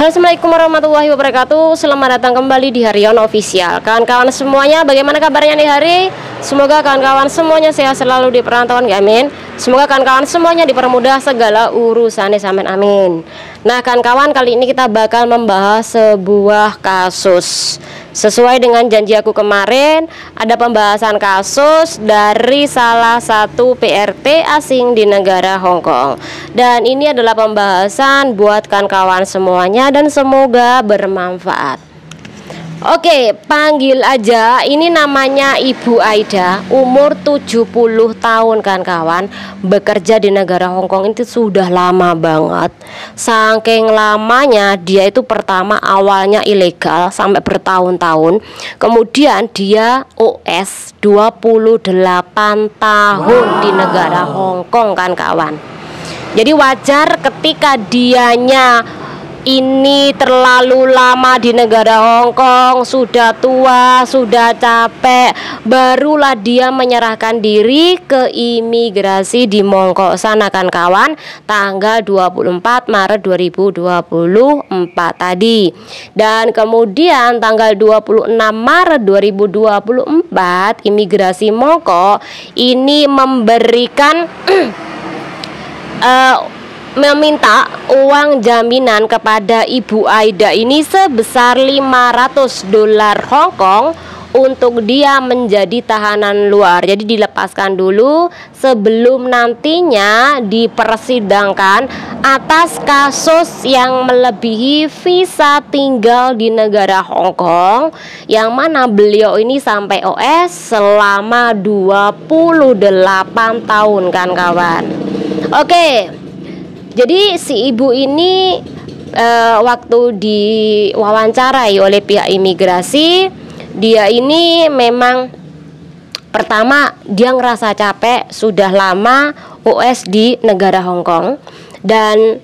Halo, assalamualaikum warahmatullahi wabarakatuh. Selamat datang kembali di Harion Official. Kawan-kawan semuanya, bagaimana kabarnya nih hari? Semoga kawan-kawan semuanya sehat selalu di perantauan, amin. Semoga kawan-kawan semuanya dipermudah segala urusannya, amin. Nah kawan-kawan, kali ini kita bakal membahas sebuah kasus. Sesuai dengan janji aku kemarin, ada pembahasan kasus dari salah satu PRT asing di negara Hong Kong. Dan ini adalah pembahasan buat kawan-kawan semuanya dan semoga bermanfaat. Oke, panggil aja. Ini namanya Ibu Aida, umur 70 tahun kan kawan. Bekerja di negara Hong Kong itu sudah lama banget. Saking lamanya dia itu pertama awalnya ilegal sampai bertahun-tahun. Kemudian dia OS 28 tahun di negara Hong Kong kan kawan. Jadi wajar ketika dianya ini terlalu lama di negara Hong Kong, sudah tua, sudah capek, barulah dia menyerahkan diri ke imigrasi di Mongkok sana kan kawan, tanggal 24 Maret 2024 tadi. Dan kemudian tanggal 26 Maret 2024 imigrasi Mongkok ini memberikan meminta uang jaminan kepada Ibu Aida ini sebesar 500 dolar Hong Kong untuk dia menjadi tahanan luar. Jadi dilepaskan dulu sebelum nantinya dipersidangkan atas kasus yang melebihi visa tinggal di negara Hong Kong, yang mana beliau ini sampai OS selama 28 tahun kan kawan. Oke. Jadi si ibu ini waktu diwawancarai oleh pihak imigrasi, dia ini memang pertama dia ngerasa capek, sudah lama OS di negara Hong Kong. Dan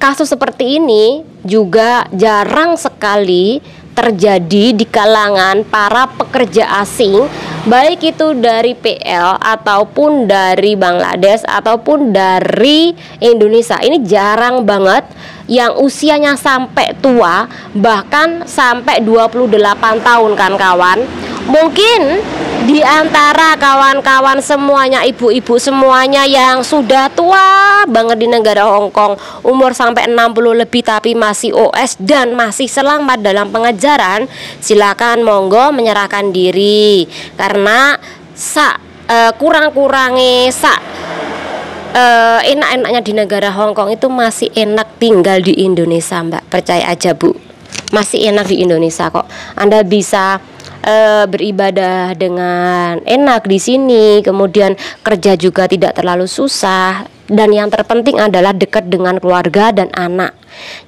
kasus seperti ini juga jarang sekali terjadi di kalangan para pekerja asing, baik itu dari PL ataupun dari Bangladesh ataupun dari Indonesia. Ini jarang banget yang usianya sampai tua, bahkan sampai 28 tahun kan kawan. Mungkin di antara kawan-kawan semuanya, ibu-ibu semuanya yang sudah tua banget di negara Hong Kong, umur sampai 60 lebih tapi masih OS dan masih selamat dalam pengejaran, silakan monggo menyerahkan diri. Karena kurang-kurangi enak-enaknya di negara Hong Kong itu masih enak tinggal di Indonesia, Mbak. Percaya aja, Bu. Masih enak di Indonesia kok. Anda bisa beribadah dengan enak di sini, kemudian kerja juga tidak terlalu susah, dan yang terpenting adalah dekat dengan keluarga dan anak.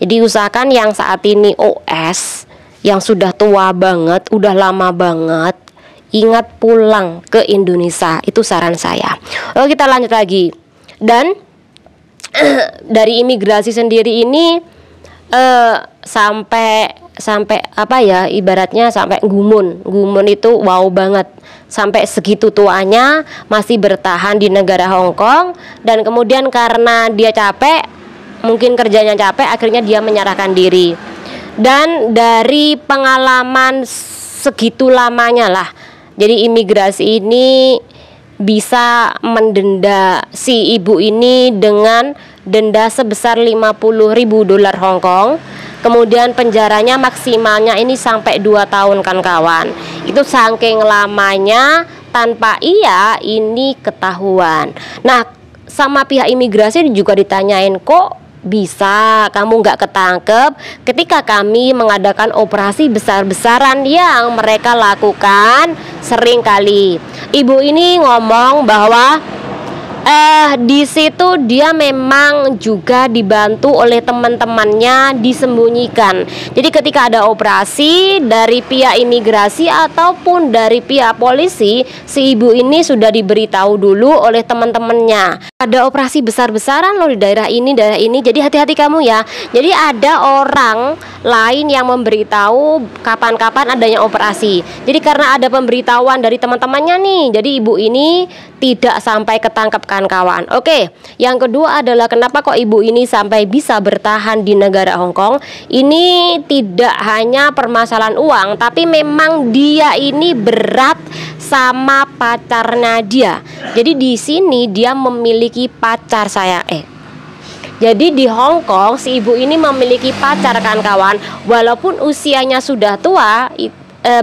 Jadi usahakan yang saat ini OS, yang sudah tua banget, udah lama banget, ingat pulang ke Indonesia. Itu saran saya. Oke, kita lanjut lagi. Dan dari imigrasi sendiri ini sampai apa ya, ibaratnya sampai gumun itu wow banget, sampai segitu tuanya masih bertahan di negara Hong Kong. Dan kemudian karena dia capek, mungkin kerjanya capek, akhirnya dia menyerahkan diri. Dan dari pengalaman segitu lamanya lah, jadi imigrasi ini bisa mendenda si ibu ini dengan denda sebesar 50.000 dolar Hong Kong. Kemudian penjaranya maksimalnya ini sampai 2 tahun kan kawan. Itu saking lamanya tanpa ia ini ketahuan. Nah, sama pihak imigrasi juga ditanyain, kok bisa kamu nggak ketangkep ketika kami mengadakan operasi besar-besaran yang mereka lakukan sering kali. Ibu ini ngomong bahwa di situ dia memang juga dibantu oleh teman-temannya disembunyikan. Jadi ketika ada operasi dari pihak imigrasi ataupun dari pihak polisi, si ibu ini sudah diberitahu dulu oleh teman-temannya. Ada operasi besar-besaran loh di daerah ini, jadi hati-hati kamu ya. Jadi ada orang lain yang memberitahu kapan-kapan adanya operasi. Jadi karena ada pemberitahuan dari teman-temannya nih, jadi ibu ini tidak sampai ketangkep kan kawan. Oke, yang kedua adalah kenapa kok ibu ini sampai bisa bertahan di negara Hong Kong. Ini tidak hanya permasalahan uang, tapi memang dia ini berat sama pacarnya dia. Jadi di sini dia memiliki pacar Jadi di Hong Kong si ibu ini memiliki pacar kan kawan. Walaupun usianya sudah tua,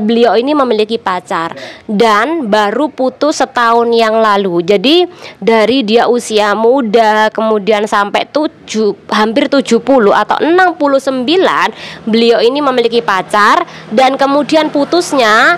beliau ini memiliki pacar dan baru putus setahun yang lalu. Jadi dari dia usia muda kemudian sampai hampir 70 atau 69 beliau ini memiliki pacar, dan kemudian putusnya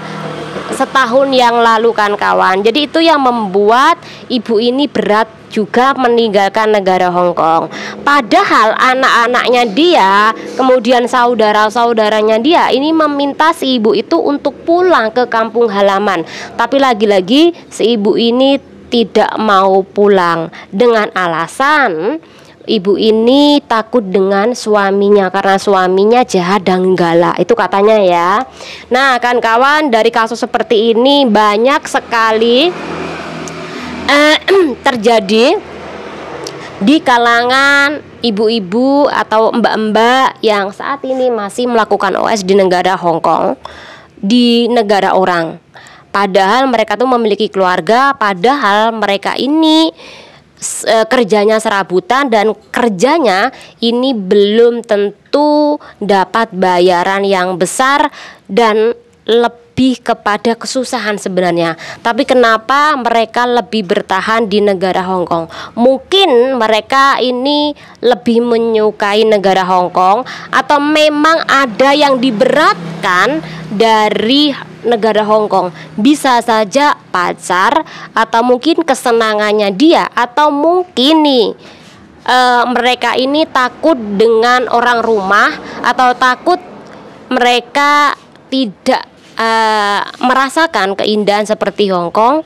setahun yang lalu kan kawan. Jadi itu yang membuat ibu ini berat juga meninggalkan negara Hong Kong. Padahal anak-anaknya dia, kemudian saudara-saudaranya dia ini meminta si ibu itu untuk pulang ke kampung halaman. Tapi lagi-lagi si ibu ini tidak mau pulang dengan alasan ibu ini takut dengan suaminya karena suaminya jahat dan galak, itu katanya ya. Nah kan kawan, dari kasus seperti ini banyak sekali terjadi di kalangan ibu-ibu atau mbak-mbak yang saat ini masih melakukan OS di negara Hong Kong, di negara orang. Padahal mereka tuh memiliki keluarga, padahal mereka ini kerjanya serabutan dan kerjanya ini belum tentu dapat bayaran yang besar dan lebih kepada kesusahan sebenarnya. Tapi kenapa mereka lebih bertahan di negara Hong Kong? Mungkin mereka ini lebih menyukai negara Hong Kong, atau memang ada yang diberatkan dari negara Hong Kong. Bisa saja pacar, atau mungkin kesenangannya dia, atau mungkin nih mereka ini takut dengan orang rumah, atau takut mereka tidak merasakan keindahan seperti Hong Kong,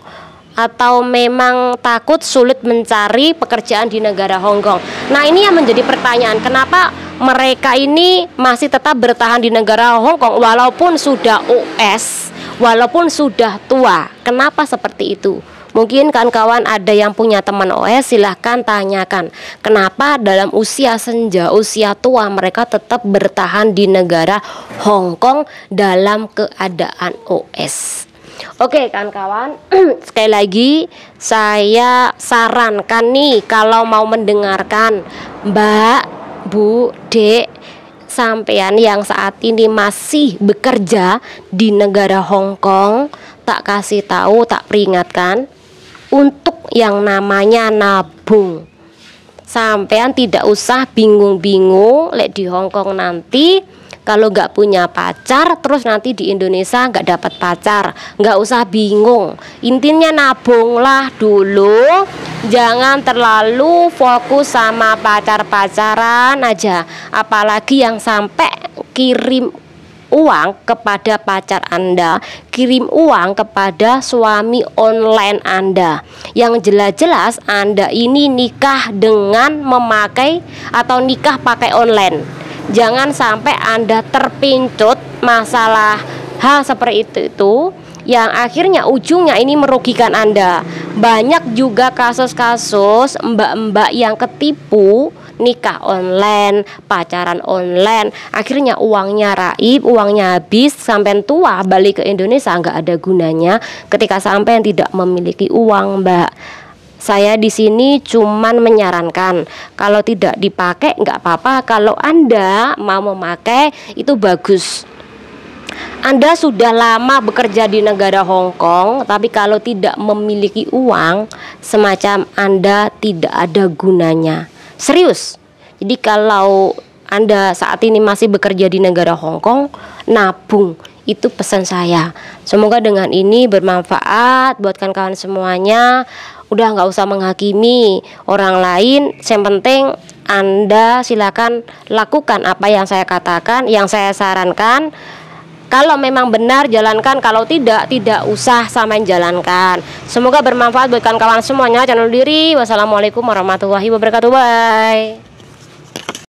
atau memang takut sulit mencari pekerjaan di negara Hong Kong. Nah ini yang menjadi pertanyaan, kenapa mereka ini masih tetap bertahan di negara Hong Kong walaupun sudah OS, walaupun sudah tua. Kenapa seperti itu? Mungkin kan kawan ada yang punya teman OS, silahkan tanyakan kenapa dalam usia senja, usia tua mereka tetap bertahan di negara Hong Kong dalam keadaan OS. Oke kan kawan, sekali lagi saya sarankan nih, kalau mau mendengarkan Mbak, Bu, Dek, sampean yang saat ini masih bekerja di negara Hong Kong, tak kasih tahu, tak peringatkan untuk yang namanya nabung. Sampean tidak usah bingung-bingung lek di Hong Kong nanti kalau nggak punya pacar, terus nanti di Indonesia nggak dapat pacar. Nggak usah bingung, intinya nabunglah dulu. Jangan terlalu fokus sama pacar-pacaran aja, apalagi yang sampai kirim uang kepada pacar Anda, kirim uang kepada suami online Anda. Yang jelas-jelas Anda ini nikah dengan memakai atau nikah pakai online. Jangan sampai Anda terpincut masalah hal seperti itu yang akhirnya ujungnya ini merugikan Anda. Banyak juga kasus-kasus mbak-mbak yang ketipu nikah online, pacaran online, akhirnya uangnya raib, uangnya habis, sampai tua balik ke Indonesia nggak ada gunanya ketika sampai tidak memiliki uang, Mbak. Saya di sini cuman menyarankan, kalau tidak dipakai nggak apa-apa, kalau Anda mau memakai itu bagus. Anda sudah lama bekerja di negara Hong Kong, tapi kalau tidak memiliki uang, semacam Anda tidak ada gunanya. Serius. Jadi kalau Anda saat ini masih bekerja di negara Hong Kong, nabung. Itu pesan saya. Semoga dengan ini bermanfaat buat kawan-kawan semuanya. Udah nggak usah menghakimi orang lain. Yang penting Anda silakan lakukan apa yang saya katakan, yang saya sarankan. Kalau memang benar jalankan, kalau tidak usah samain jalankan. Semoga bermanfaat buat kawan-kawan semuanya. Channel diri. Wassalamualaikum warahmatullahi wabarakatuh. Bye.